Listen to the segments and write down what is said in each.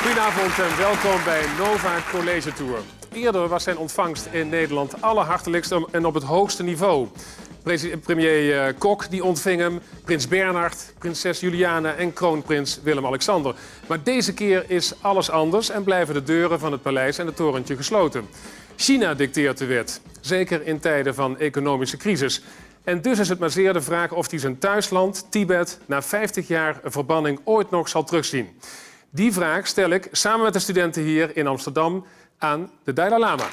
Goedenavond en welkom bij Nova College Tour. Eerder was zijn ontvangst in Nederland allerhartelijkst en op het hoogste niveau. Premier Kok die ontving hem, prins Bernhard, prinses Juliana en kroonprins Willem-Alexander. Maar deze keer is alles anders en blijven de deuren van het paleis en het torentje gesloten. China dicteert de wet, zeker in tijden van economische crisis. En dus is het maar zeer de vraag of hij zijn thuisland, Tibet, na 50 jaar verbanning ooit nog zal terugzien. Die vraag stel ik samen met de studenten hier in Amsterdam aan de Dalai Lama.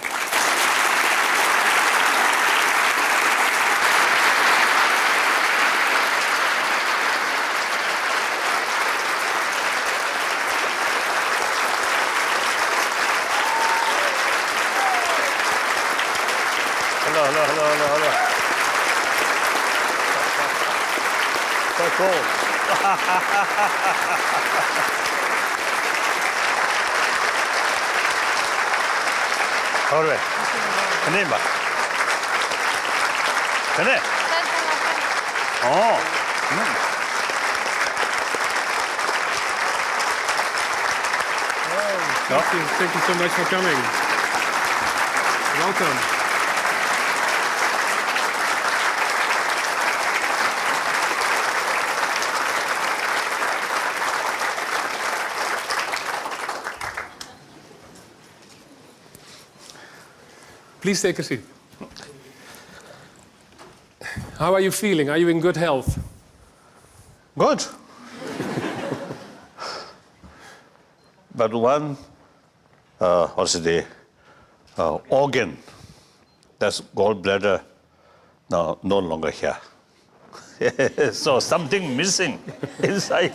Hallo. So cool. Orwe. Kenapa? Kenapa? Oh. Thank you so much for coming. Welcome. Please take a seat. How are you feeling? Are you in good health? Good. But one, organ, that's gallbladder, no longer here. So something missing inside.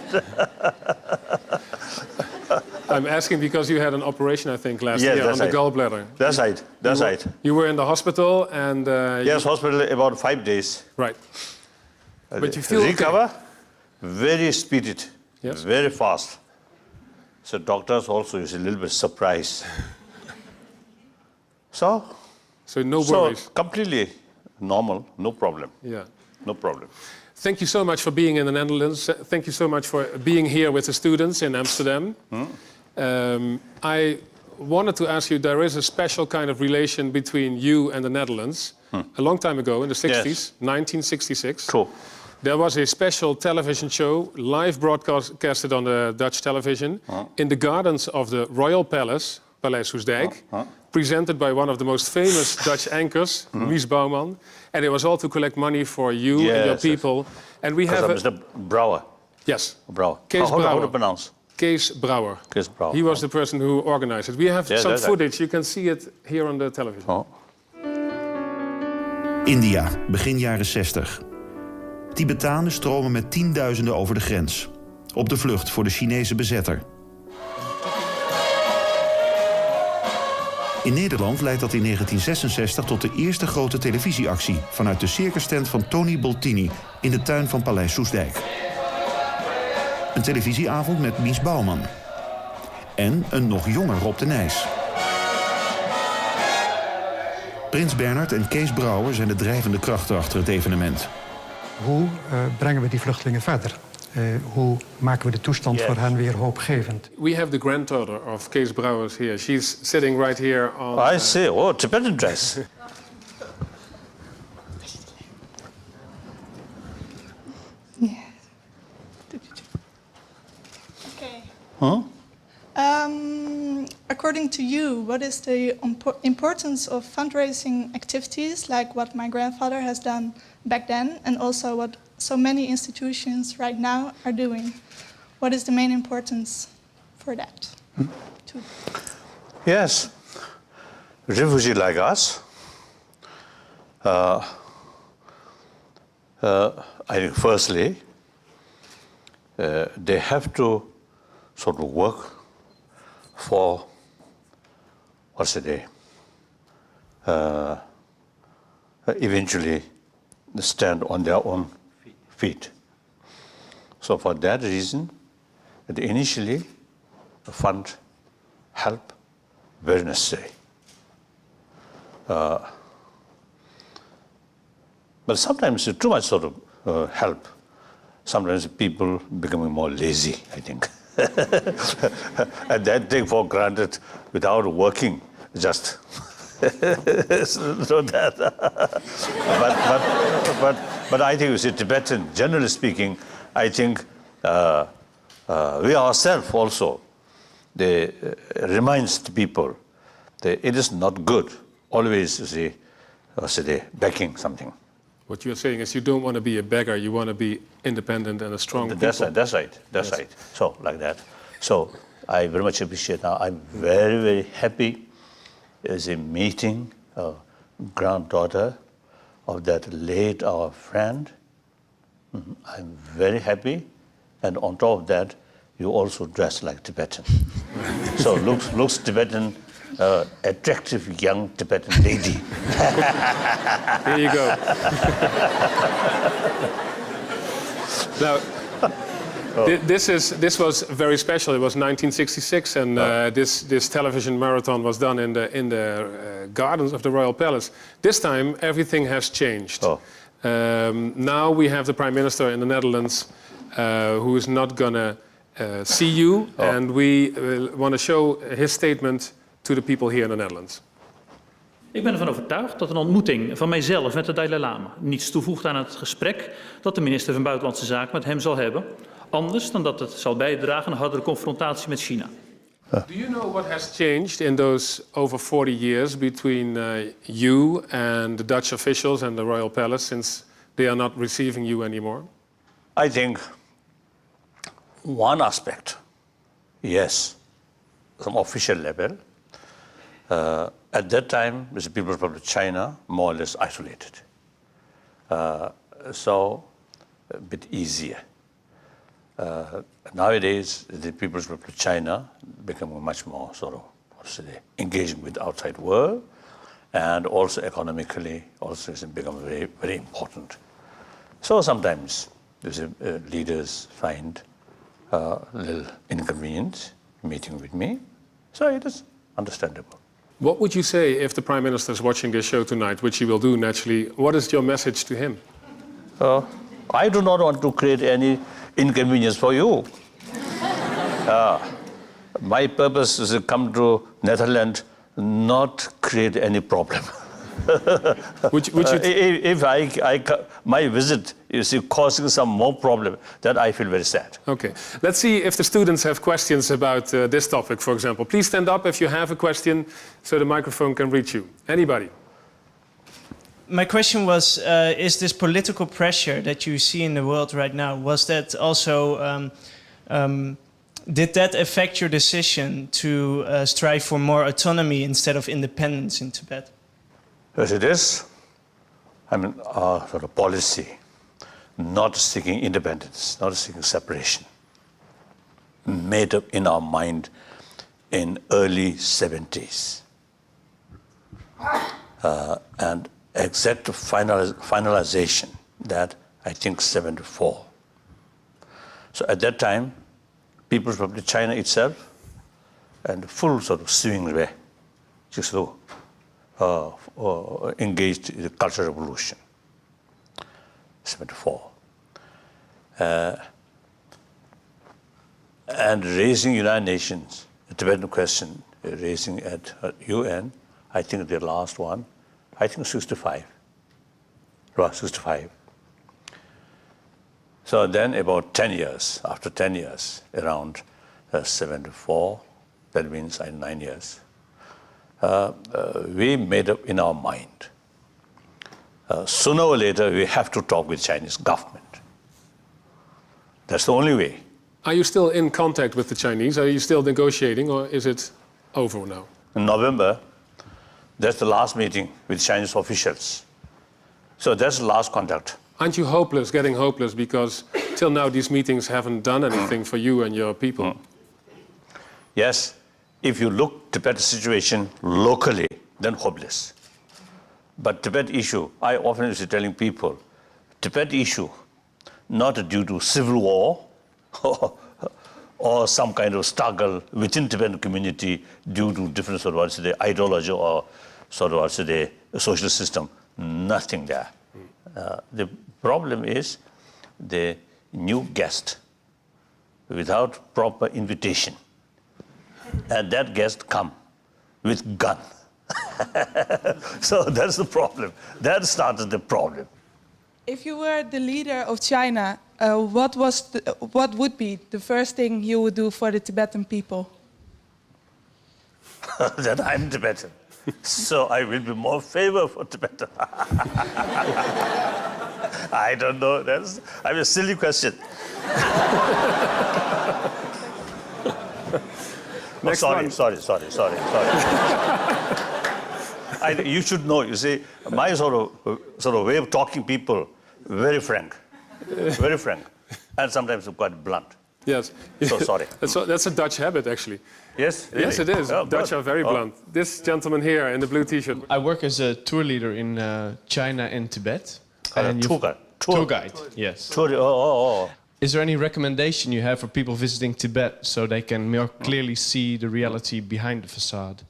I'm asking because you had an operation, I think, last year on the gallbladder. That's right. You were in the hospital and... yes, hospital about 5 days. Right. But you feel recover, okay. Very speeded, Yes. very fast. So doctors also is a little bit surprised. So no worries. Completely normal, no problem. Yeah. No problem. Thank you so much for being in the Netherlands. Thank you so much for being here with the students in Amsterdam. I wanted to ask you, there is a special kind of relation between you and the Netherlands. A long time ago, in the 60s, Yes. 1966. True. There was a special television show, live broadcasted on the Dutch television, in the gardens of the Royal Palace, Paleis Soestdijk, presented by one of the most famous Dutch anchors, Mies Bouwman. And it was all to collect money for you and your people. Yes. And we have Mr. Brouwer. Yes. Brouwer. Kees How Brouwer. to pronounce? Kees Brouwer. Kees Brouwer. He was the person who organized it. We have some that's footage. You can see it here on the television. Oh. India, begin jaren 60. Tibetanen stromen met tienduizenden over de grens. Op de vlucht voor de Chinese bezetter. In Nederland leidt dat in 1966 tot de eerste grote televisieactie vanuit de circustent van Tony Boltini in de tuin van Paleis Soestdijk. Een televisieavond met Mies Bouwman. En een nog jonger Rob de Nijs. Prins Bernhard en Kees Brouwer zijn de drijvende krachten achter het evenement. Hoe brengen we die vluchtelingen verder? Hoe maken we de toestand voor hen weer hoopgevend? We have the granddaughter of Kees Brouwer here. She's sitting right here on... I see. Oh, Tibetan dress. Okay. Huh? According to you, what is the importance of fundraising activities like what my grandfather has done back then and also what so many institutions right now are doing? What is the main importance for that? Yes. Refugee like us, I think firstly, they have to sort of work for, eventually stand on their own feet. So for that reason, initially, the fund help very necessary. But sometimes too much sort of help. Sometimes people becoming more lazy, I think. And then take for granted without working, just so that. but I think, you see, Tibetan, generally speaking, I think we ourselves also, they reminds the people that it is not good always, you see, begging something. What you're saying is you don't want to be a beggar, you want to be independent and a strong people. That's right. So, like that. So, I very much appreciate now. I'm very, very happy as a meeting granddaughter of that late our friend. I'm very happy. And on top of that, you also dress like Tibetan. So, looks Tibetan, attractive young Tibetan lady. Here you go. Now, this was very special. It was 1966, and this television marathon was done in the gardens of the Royal Palace. This time, everything has changed. Now we have the Prime Minister in the Netherlands who is not going to see you, and we want to show his statement to the people here in the Netherlands. Ik ben ervan overtuigd dat een ontmoeting van mijzelf met de Dalai Lama niets toevoegt aan het gesprek dat de minister van Buitenlandse Zaken met hem zal hebben, anders dan dat het zal bijdragen aan een hardere confrontatie met China. Do you know what has changed in those over 40 years between you and the Dutch officials and the Royal Palace since they are not receiving you anymore? I think one aspect, yes, some official level. At that time, the People's Republic of China more or less isolated. So, a bit easier. Nowadays, the People's Republic of China becoming much more sort of, engaging with the outside world, and also economically, also it's become very, very important. So sometimes leaders find a little inconvenience meeting with me. So it is understandable. What would you say if the Prime Minister is watching this show tonight, which he will do naturally? What is your message to him? I do not want to create any inconvenience for you. My purpose is to come to Netherlands, not create any problem. Would you if my visit is causing some more problem, then I feel very sad. Okay. Let's see if the students have questions about this topic, for example. Please stand up if you have a question so the microphone can reach you. Anybody? My question was, is this political pressure that you see in the world right now, was that also, did that affect your decision to strive for more autonomy instead of independence in Tibet? Yes, it is. I mean, our sort of policy, not seeking independence, not seeking separation, made up in our mind in early 70s. And exact finalization, that I think 74. So at that time, People's Republic of China itself, and full sort of swing way, just engaged in the Cultural Revolution, 74. And raising United Nations, the Tibetan question, raising at UN, I think the last one, I think 65. Right, 65. So then about 10 years, after 10 years, around 74, that means 9 years, we made up in our mind. Sooner or later, we have to talk with Chinese government. That's the only way. Are you still in contact with the Chinese? Are you still negotiating, or is it over now? In November, that's the last meeting with Chinese officials. So that's the last contact. Aren't you hopeless, getting hopeless, because till now these meetings haven't done anything for you and your people? Yes, if you look Tibet's situation locally, then hopeless. But Tibet issue, I often used to telling people, Tibet issue, not due to civil war or some kind of struggle within Tibetan community due to different sort of the ideology or sort of the social system, nothing there. The problem is the new guest without proper invitation. And that guest come with gun. So that's the problem. That started the problem. If you were the leader of China, what would be the first thing you would do for the Tibetan people? That I'm Tibetan. So I will be more favor for Tibetan. I don't know. That's a silly question. Sorry. You should know. You see, my sort of way of talking people, very frank, and sometimes quite blunt. Yes. So sorry. That's a Dutch habit, actually. Yes. Really? Yes, it is. Oh, Dutch are very blunt. This gentleman here in the blue T-shirt. I work as a tour leader in China and Tibet. Tour guide. Yes. Tour. Is there any recommendation you have for people visiting Tibet so they can more clearly see the reality behind the facade?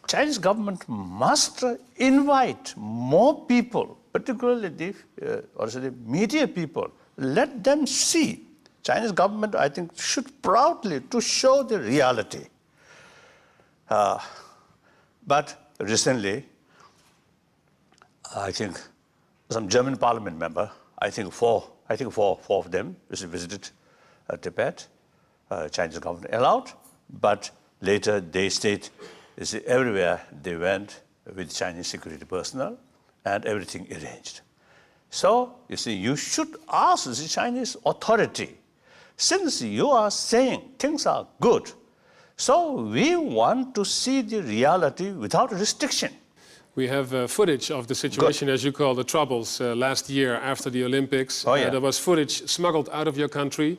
Chinese government must invite more people, particularly the media people. Let them see. Chinese government, I think, should proudly to show the reality. But recently, I think some German parliament member, I think four of them visited Tibet. Chinese government allowed, but later they stayed. You see, everywhere they went with Chinese security personnel and everything arranged. So, you see, you should ask the Chinese authority, since you are saying things are good, so we want to see the reality without restriction. We have footage of the situation, as you call the troubles, last year after the Olympics. There was footage smuggled out of your country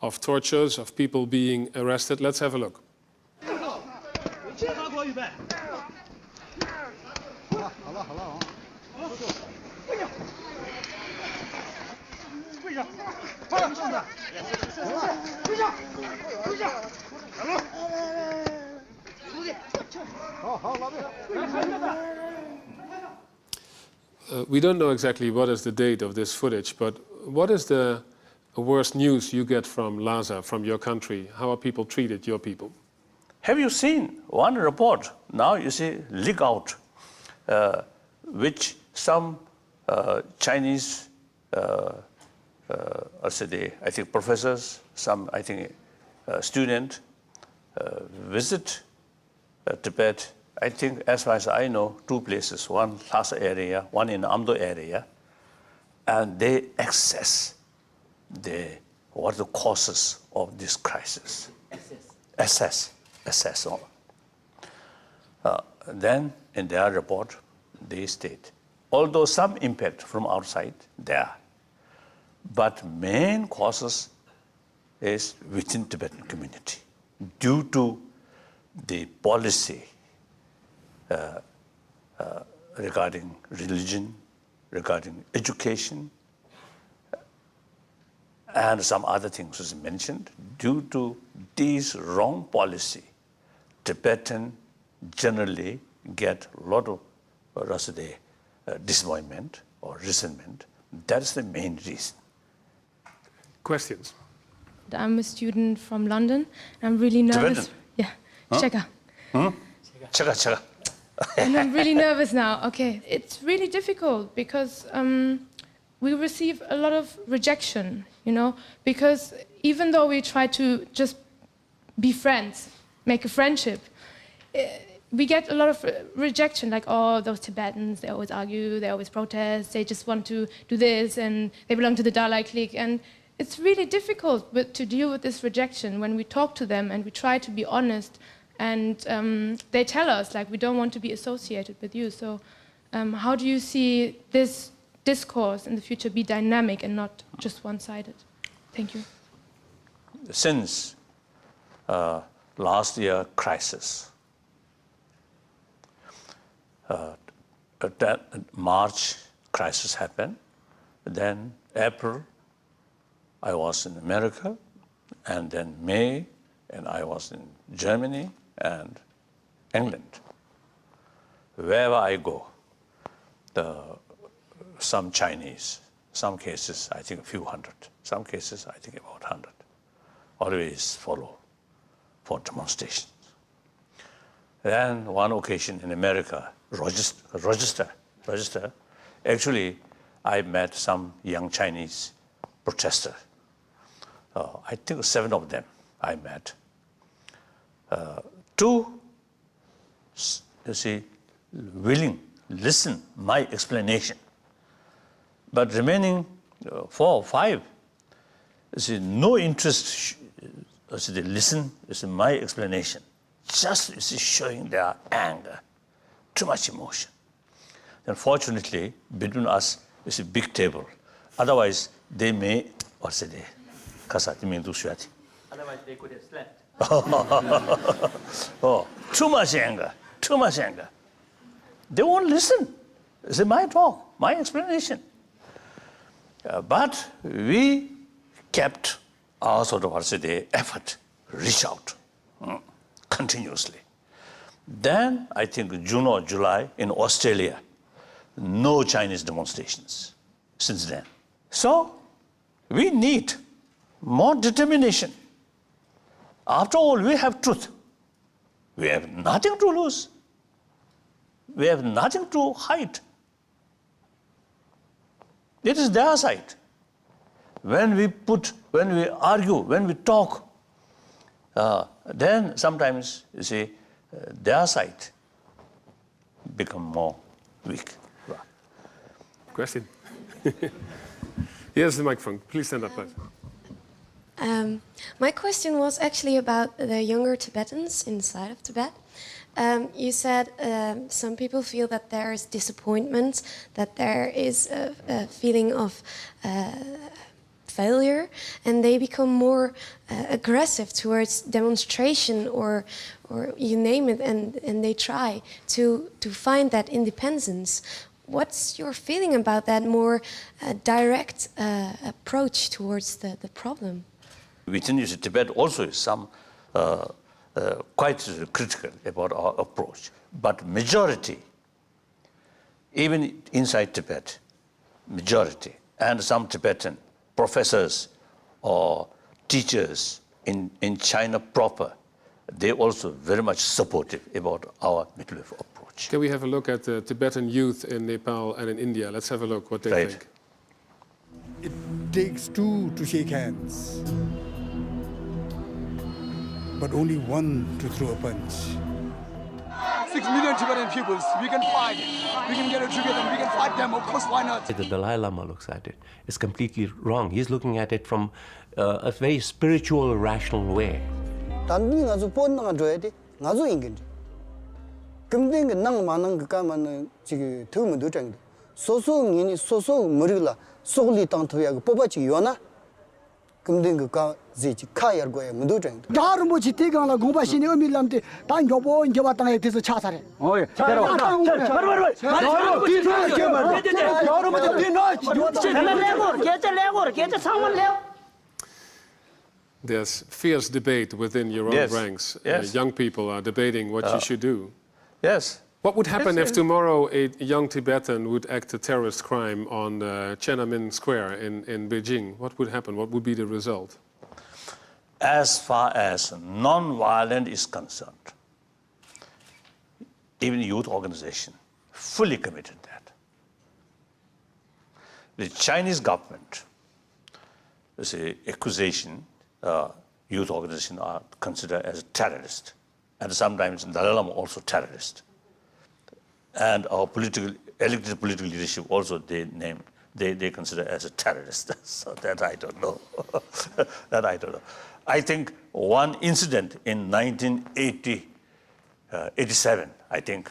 of tortures, of people being arrested. Let's have a look. We don't know exactly what is the date of this footage, but what is the worst news you get from Lhasa, from your country? How are people treated, your people? Have you seen one report, now you see, leak out, which some Chinese, I think professors, some, I think, student visit Tibet. I think, as far as I know, two places, one Lhasa area, one in Amdo area, and they assess what are the causes of this crisis. Assess all. Then, in their report, they state, although some impact from outside there, but main causes is within Tibetan community due to the policy regarding religion, regarding education, and some other things was mentioned. Due to these wrong policy, Tibetan generally get a lot of disappointment or resentment. That's the main reason. Questions? I'm a student from London. I'm really nervous. Tibetan? Yeah, Cheka. Cheka. And I'm really nervous now. Okay, it's really difficult because we receive a lot of rejection, because even though we try to just be friends, make a friendship, we get a lot of rejection, like, oh, those Tibetans, they always argue, they always protest, they just want to do this, and they belong to the Dalai clique. And it's really difficult to deal with this rejection when we talk to them and we try to be honest, and they tell us, like, we don't want to be associated with you. So how do you see this discourse in the future be dynamic and not just one-sided? Thank you. Since last year crisis, that March crisis happened. Then April, I was in America, and then May, and I was in Germany and England. Wherever I go, some Chinese, some cases I think a few hundred, some cases I think about 100, always follow for demonstrations. Then one occasion in America, Rochester, actually I met some young Chinese protesters. I think 7 of them I met. 2, you see, willing, listen my explanation. But remaining 4 or 5, you see, no interest, you see, they listen, you see, my explanation. Just, you see, showing their anger, too much emotion. And fortunately, between us is a big table. Otherwise, they may, what's the day? Otherwise, they could have slept. Oh, too much anger, too much anger. They won't listen. It's my talk, my explanation. But we kept our sort of, what's the day, effort, reach out continuously. Then, I think June or July in Australia, no Chinese demonstrations since then. So, we need more determination. After all, we have truth. We have nothing to lose. We have nothing to hide. It is their side. When we argue, when we talk, then sometimes, you see, their side become more weak. Question. Here's the microphone. Please stand up, please. My question was actually about the younger Tibetans inside of Tibet. You said some people feel that there is disappointment, that there is a feeling of failure, and they become more aggressive towards demonstration or you name it, and they try to find that independence. What's your feeling about that more direct approach towards the problem? Within Tibet also is some quite critical about our approach. But majority, even inside Tibet, majority, and some Tibetan professors or teachers in China proper, they also very much supportive about our midlife approach. Can we have a look at the Tibetan youth in Nepal and in India? Let's have a look what they think. It takes 2 to shake hands, but only 1 to throw a punch. 6 million Tibetan peoples, we can fight. We can get it together and we can fight them, of course, why not? The Dalai Lama looks at it. It's completely wrong. He's looking at it from a very spiritual, rational way. There's fierce debate within your own ranks. Young people are debating what you should do. Yes. What would happen if tomorrow a young Tibetan would act a terrorist crime on Tiananmen Square in Beijing? What would happen? What would be the result? As far as non-violent is concerned, even youth organization fully committed that. The Chinese government, you see, accusation, youth organization are considered as terrorist, and sometimes Dalai Lama also terrorist. And our elected political leadership also they consider as a terrorist. So that I don't know. That I don't know. I think one incident in 1987, I think,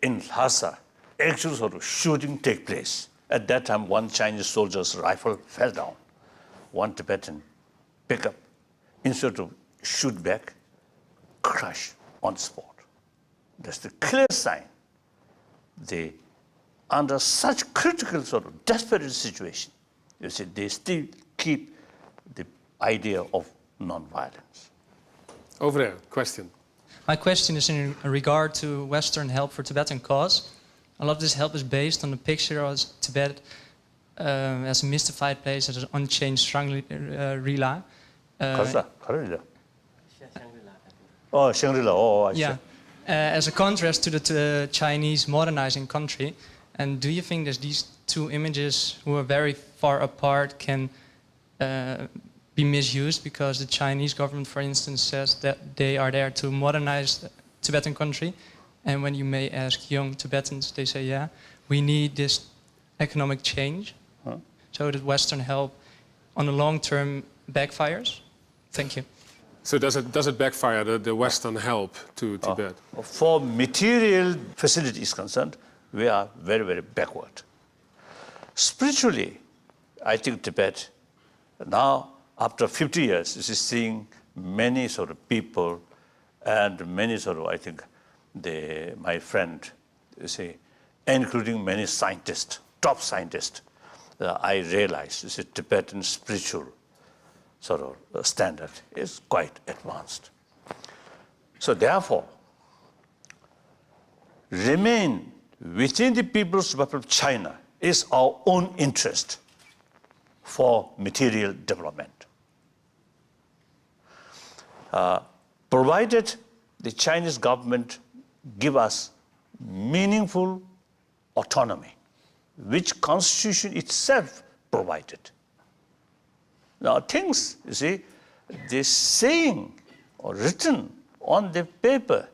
in Lhasa, actual sort of shooting take place. At that time, one Chinese soldier's rifle fell down. One Tibetan picked up, instead of shoot back, crush on the spot. That's the clear sign they, under such critical sort of desperate situation, you see, they still keep the idea of non-violence. Over there, question. My question is in regard to Western help for Tibetan cause. A lot of this help is based on the picture of Tibet as a mystified place, as an unchanged Shangri-La. Oh, Shangri-La. Oh, I see. Yeah, as a contrast to the Chinese modernizing country. And do you think that these two images, who are very far apart, can be misused because the Chinese government, for instance, says that they are there to modernize the Tibetan country, and when you may ask young Tibetans, they say, yeah, we need this economic change, so that Western help on the long term backfires? Thank you. So does it backfire, the Western help to Tibet? For material facilities concerned, we are very, very backward. Spiritually, I think Tibet now, after 50 years, is seeing many sort of people and many sort of, I think, my friend, you see, including many scientists, top scientists, I realize, you see, Tibetan spiritual sort of standard is quite advanced. So therefore, remain within the People's Republic of China is our own interest for material development. Provided the Chinese government give us meaningful autonomy, which Constitution itself provided. Now things, you see, they're saying or written on the paper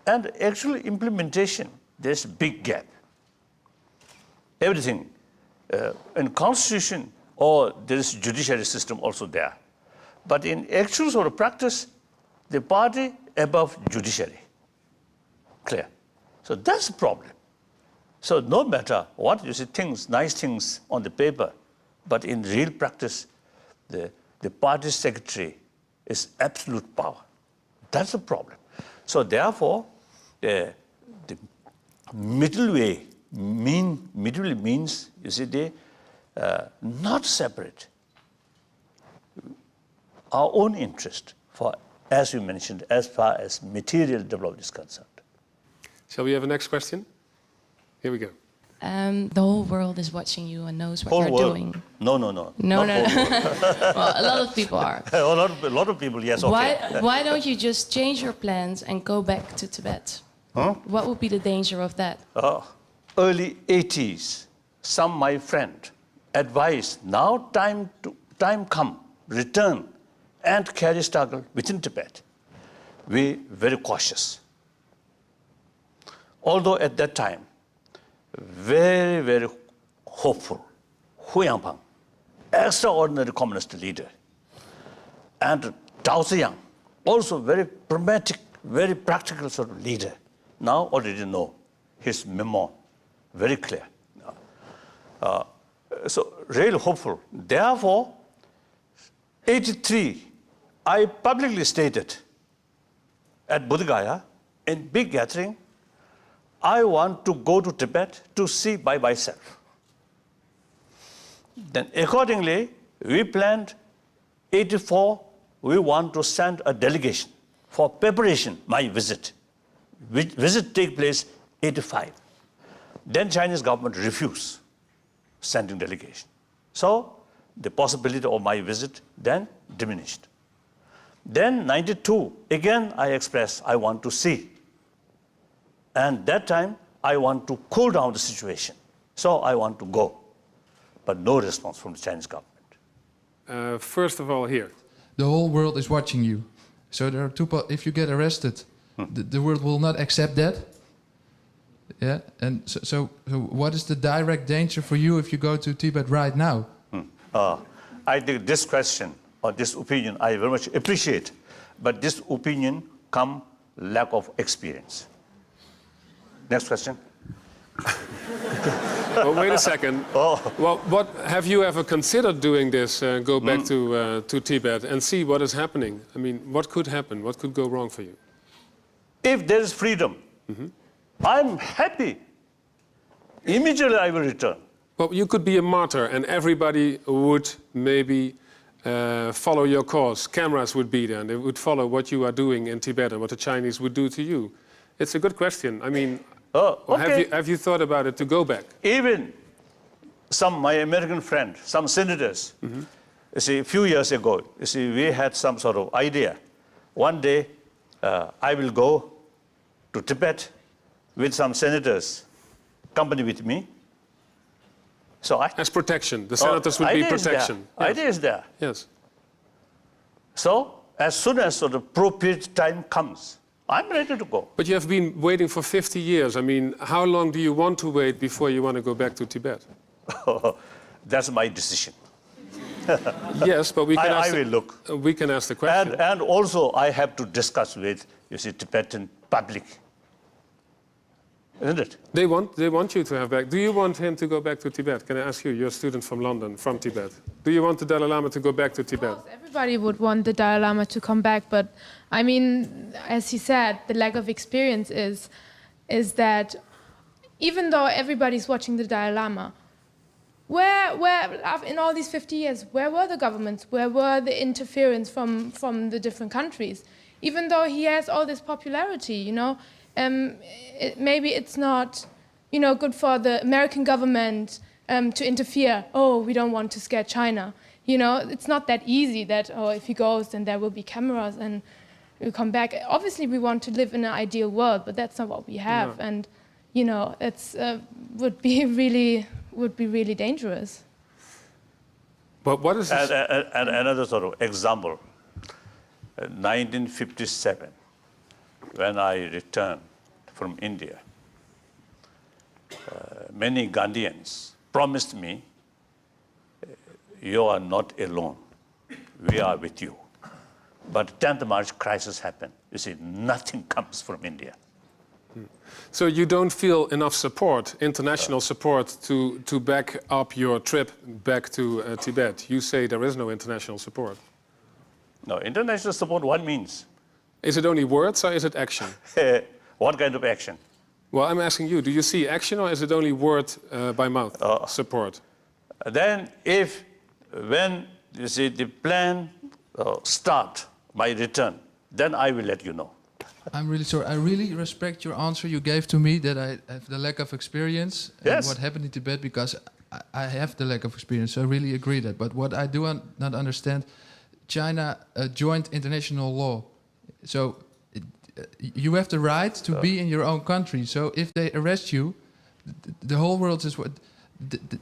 and actual implementation, there's a big gap. Everything in Constitution, or there is judiciary system also there. But in actual sort of practice, the party above judiciary. Clear. So that's the problem. So no matter what you see things, nice things on the paper, but in real practice, the party secretary is absolute power. That's the problem. So therefore, the middle way means, you see, they not separate our own interest for, as you mentioned, as far as material development is concerned. Shall we have a next question? Here we go. The whole world is watching you and knows what Whole you're world. doing. No. No. Well, a lot of people are. A lot of people, yes, okay. Why don't you just change your plans and go back to Tibet? Huh? What would be the danger of that? Early 80s, some my friend advised, now time come, return and carry struggle within Tibet. We very cautious. Although at that time, very, very hopeful, Hu Yangpang, extraordinary communist leader, and Dao Ziyang, also very pragmatic, very practical sort of leader. Now already know his memoir, very clear. So really hopeful. Therefore, 83, I publicly stated at Bodh Gaya in big gathering, I want to go to Tibet to see by myself. Then accordingly, we planned 84, we want to send a delegation for preparation, my visit. Visit take place 85. Then Chinese government refused sending delegation. So the possibility of my visit then diminished. Then 92, again I expressed I want to see. And that time, I want to cool down the situation. So I want to go. But no response from the Chinese government. First of all, here. The whole world is watching you. So there are two. If you get arrested, the world will not accept that. Yeah. And so what is the direct danger for you if you go to Tibet right now? I think this question or this opinion I very much appreciate. But this opinion come lack of experience. Next question. Well, wait a second. Well, what have you ever considered doing this? Go back to Tibet and see what is happening. I mean, what could happen? What could go wrong for you? If there is freedom, I'm happy Immediately I will return. Well, you could be a martyr and everybody would maybe follow your cause. Cameras would be there and they would follow what you are doing in Tibet and what the Chinese would do to you. It's a good question. I mean, have you thought about it to go back? Even my American friend, some senators, you see, a few years ago, you see, we had some sort of idea. One day, I will go to Tibet with some senators, accompany with me. So as protection, the senators would be protection. Idea is there. Yes. So as soon as the appropriate time comes, I'm ready to go. But you have been waiting for 50 years. I mean, how long do you want to wait before you want to go back to Tibet? That's my decision. Yes, but we can I will look. We can ask the question. And also I have to discuss with, you see, Tibetan public. Isn't it? They want you to have back. Do you want him to go back to Tibet? Can I ask you? You're a student from London, from Tibet. Do you want the Dalai Lama to go back to Tibet? Of course, everybody would want the Dalai Lama to come back, but I mean, as he said, the lack of experience is that even though everybody's watching the Dalai Lama, where in all these 50 years, where were the governments? Where were the interference from the different countries? Even though he has all this popularity, you know, maybe it's not, you know, good for the American government to interfere. Oh, we don't want to scare China. You know, it's not that easy that, oh, if he goes, then there will be cameras and we'll come back. Obviously, we want to live in an ideal world, but that's not what we have. No. And, you know, it's would be really dangerous. But what is this? And another sort of example, 1957, when I returned from India, many Gandhians promised me, you are not alone, we are with you. But 10th March crisis happened. You see, nothing comes from India. So you don't feel enough support, international support, to back up your trip back to Tibet? You say there is no international support. No, international support, what means? Is it only words or is it action? What kind of action? Well, I'm asking you, do you see action or is it only word by mouth support? Then when you see the plan start my return, then I will let you know. I'm really sorry. I really respect your answer you gave to me that I have the lack of experience and what happened in Tibet, because I have the lack of experience. So I really agree that. But what I do not understand, China joined international law. So you have the right to be in your own country. So if they arrest you, the whole world is what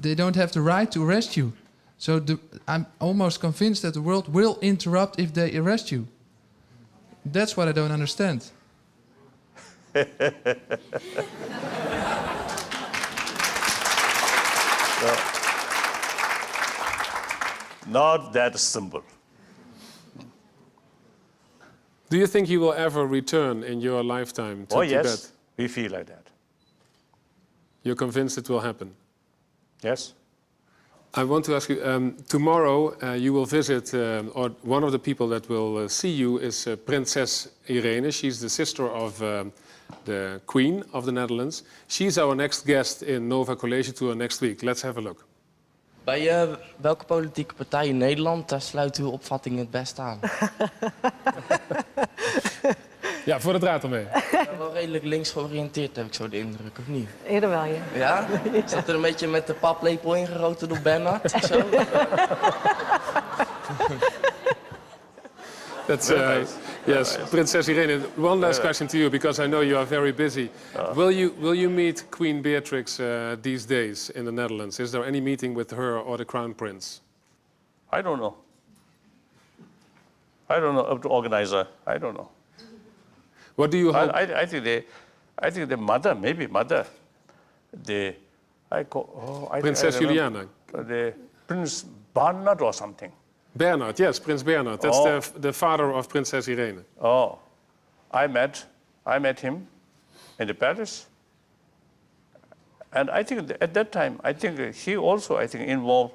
they don't have the right to arrest you. So I'm almost convinced that the world will interrupt if they arrest you. That's what I don't understand. Not that simple. Do you think you will ever return in your lifetime to Tibet? Yes, we feel like that. You're convinced it will happen? Yes. I want to ask you, tomorrow you will visit, or one of the people that will see you is Princess Irene. She's the sister of the Queen of the Netherlands. She's our next guest in Nova College Tour next week. Let's have a look. Bij welke politieke partij in Nederland sluit uw opvatting het best aan? Ja, voor de draad ermee. Wel redelijk links georiënteerd heb ik zo de indruk, of niet? Eerder wel, ja. Ja? Is dat er een beetje met de paplepel ingeroten door Bernhard of zo? That's yes, Princess Irene. One last question to you, because I know you are very busy. Will you meet Queen Beatrix these days in the Netherlands? Is there any meeting with her or the Crown Prince? I don't know. I don't know. Up to organizer. I don't know. What do you hope? I think the mother, maybe mother. Princess Juliana. The Prince Bernhard or something. Bernhard, yes, Prince Bernhard. That's the father of Princess Irene. Oh, I met him in the palace, and I think at that time, I think he also, involved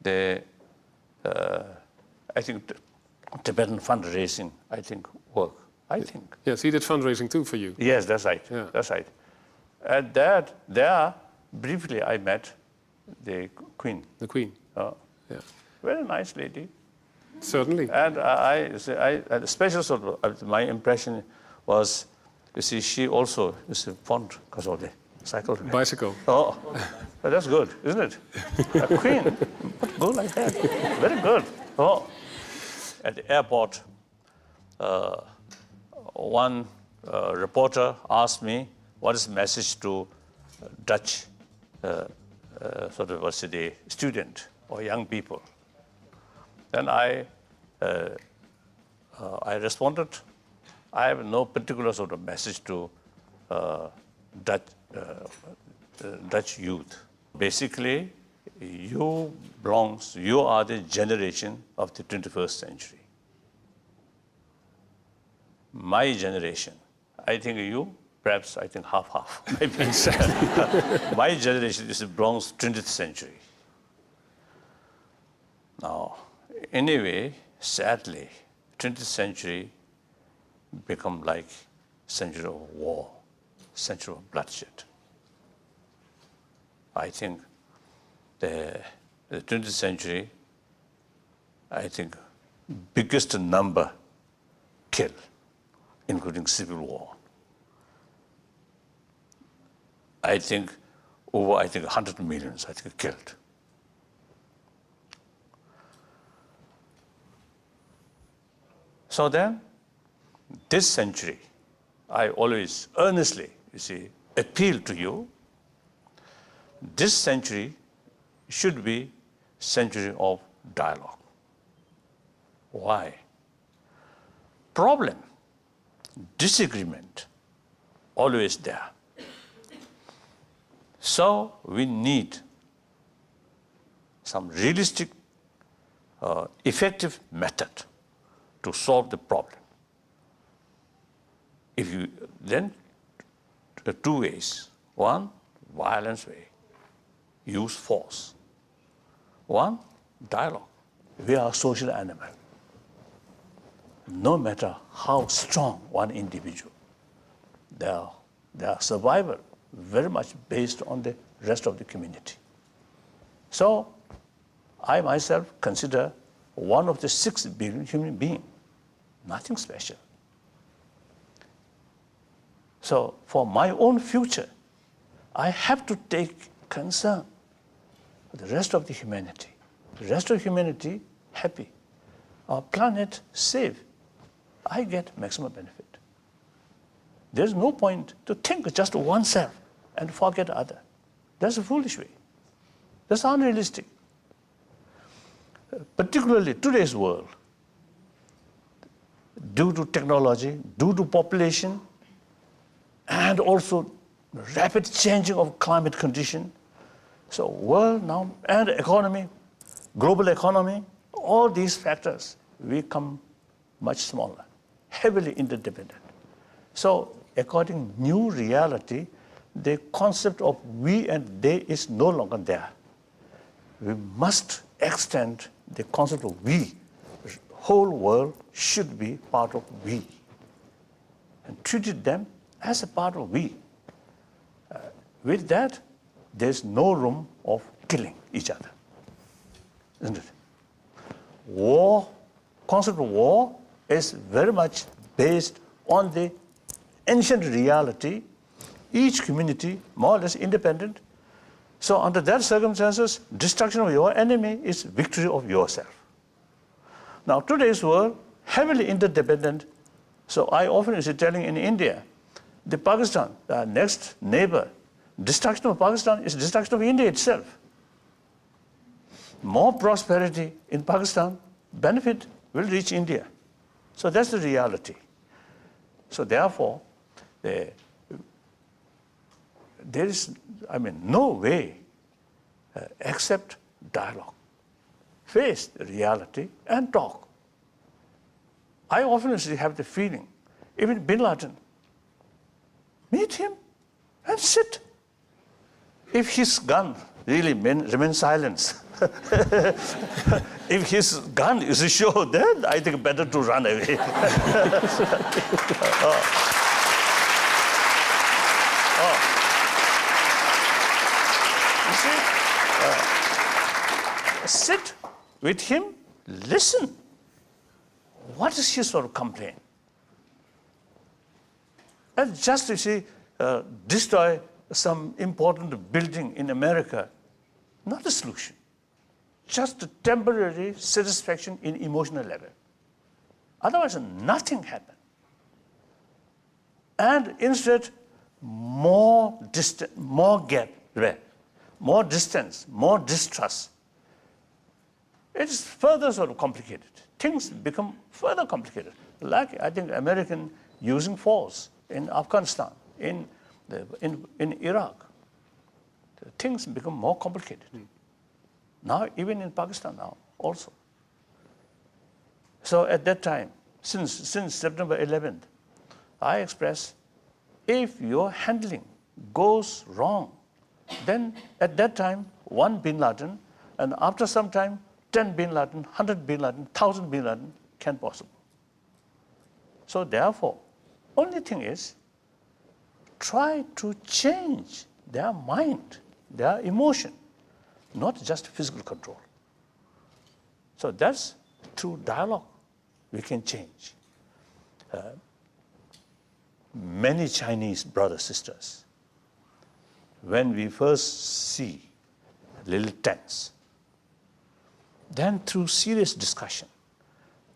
the, Tibetan fundraising, work. I think. Yes, he did fundraising too for you. Yes, that's right. Yeah. That's right. And there, briefly I met the Queen. The Queen. Yeah. Very nice lady. Certainly. And I the special sort of, my impression was, you see, she also is fond because of the cycle. Bicycle. Oh, that's good, isn't it? A queen, go like that. Very good. Oh, at the airport, one reporter asked me, what is the message to Dutch sort of what's the student or young people? Then I responded, I have no particular sort of message to Dutch youth. Basically, you are the generation of the 21st century. My generation, I think you, perhaps I think half, maybe. My generation is belongs 20th century. Now, anyway, sadly, 20th century become like century of war, century of bloodshed. I think the 20th century, I think, biggest number killed, including civil war. I think over 100 millions, I think, killed. So then, this century, I always earnestly, you see, appeal to you. This century should be century of dialogue. Why? Problem, disagreement, always there. So we need some realistic, effective method to solve the problem. If you then, two ways. One, violence way, use force. One, dialogue. We are a social animal. No matter how strong one individual, their survival very much based on the rest of the community. So I myself consider one of the 6 billion human beings, nothing special. So for my own future, I have to take concern for the rest of the humanity. The rest of humanity happy. Our planet safe. I get maximum benefit. There's no point to think just oneself and forget other. That's a foolish way. That's unrealistic. Particularly today's world, due to technology, due to population, and also rapid changing of climate condition. So world now, and economy, global economy, all these factors, we become much smaller, heavily interdependent. So according to new reality, the concept of we and they is no longer there. We must extend the concept of we. The whole world should be part of we. And treat them as a part of we. With that, there's no room of killing each other. Isn't it? War, concept of war is very much based on the ancient reality, each community more or less independent. So under that circumstances, destruction of your enemy is victory of yourself. Now today's world, heavily interdependent. So I often is telling in India, the Pakistan, the next neighbor, destruction of Pakistan is destruction of India itself. More prosperity in Pakistan, benefit will reach India. So that's the reality. So therefore, there is, no way except dialogue. Face the reality and talk. I often have the feeling, even Bin Laden, meet him and sit. If his gun really remains silent, if his gun is a show, then I think better to run away. see, sit with him, listen. What is his sort of complaint? And just, you see, destroy some important building in America, not a solution. Just a temporary satisfaction in emotional level. Otherwise, nothing happens. And instead, more distance, more gap, more distance, more distrust. It is further sort of complicated. Things become further complicated. Like, I think, American using force in Afghanistan, in Iraq. Things become more complicated. Now, even in Pakistan now, also. So at that time, since September 11th, I express, if your handling goes wrong, then at that time, 1 bin Laden, and after some time, 10 bin Laden, 100 bin Laden, 1,000 bin Laden can possible. So therefore, only thing is, try to change their mind, their emotion, not just physical control. So that's through dialogue we can change. Many Chinese brothers, sisters, when we first see a little tense, then through serious discussion,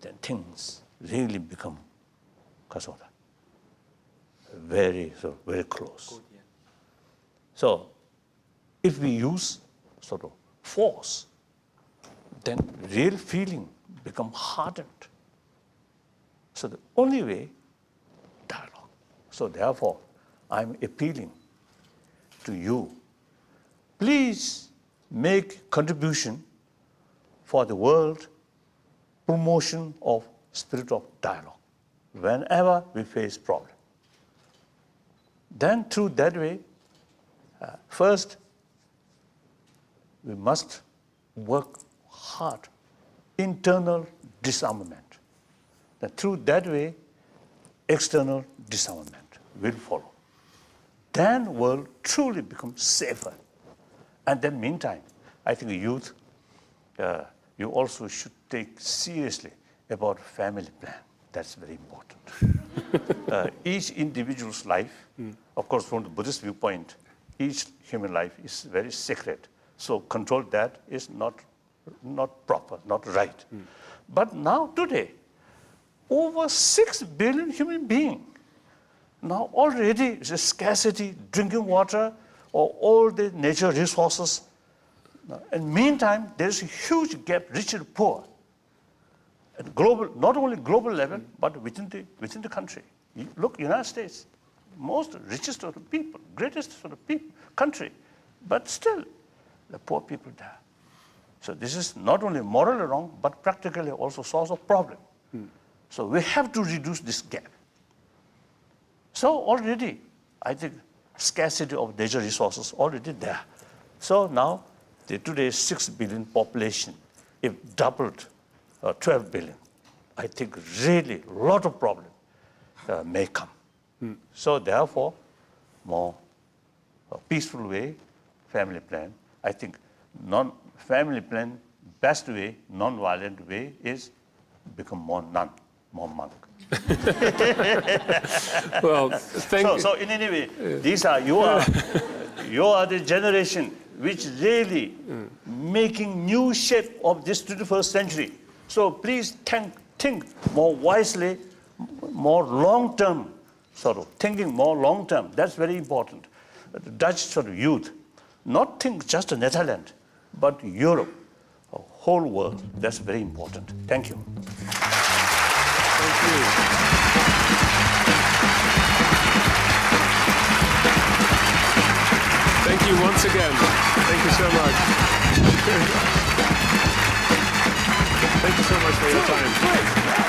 then things really become very close. So if we use sort of force, then real feeling become hardened. So the only way, dialogue. So therefore, I'm appealing to you, please make contribution for the world promotion of spirit of dialogue whenever we face problem. Then through that way, first, we must work hard, internal disarmament. Then through that way, external disarmament will follow. Then world truly becomes safer. And then meantime, I think youth, you also should take seriously about family plan. That's very important. Each individual's life, of course, from the Buddhist viewpoint, each human life is very sacred. So control that is not proper, not right. But now today, over 6 billion human beings. Now already the scarcity, drinking water, or all the nature resources. And meantime, there is a huge gap, rich and poor. At global, not only global level, but within the country. You look, United States, most richest of the people, greatest of the people, country, but still the poor people there. So this is not only morally wrong, but practically also source of problem. So we have to reduce this gap. So already, I think scarcity of nature resources already there. So now, today's 6 billion population, if doubled 12 billion, I think really a lot of problem may come. So therefore, more peaceful way, family plan. I think family plan, best way, non-violent way is become more nun, more monk. Well, thank you. So in any way, you are the generation which really making new shape of this 21st century. So please think more wisely, more long-term, sort of thinking more long-term. That's very important. The Dutch sort of youth, not think just Netherlands, but Europe, the whole world. That's very important. Thank you. Thank you. Thank you once again. Thank you so much. Thank you so much for your time.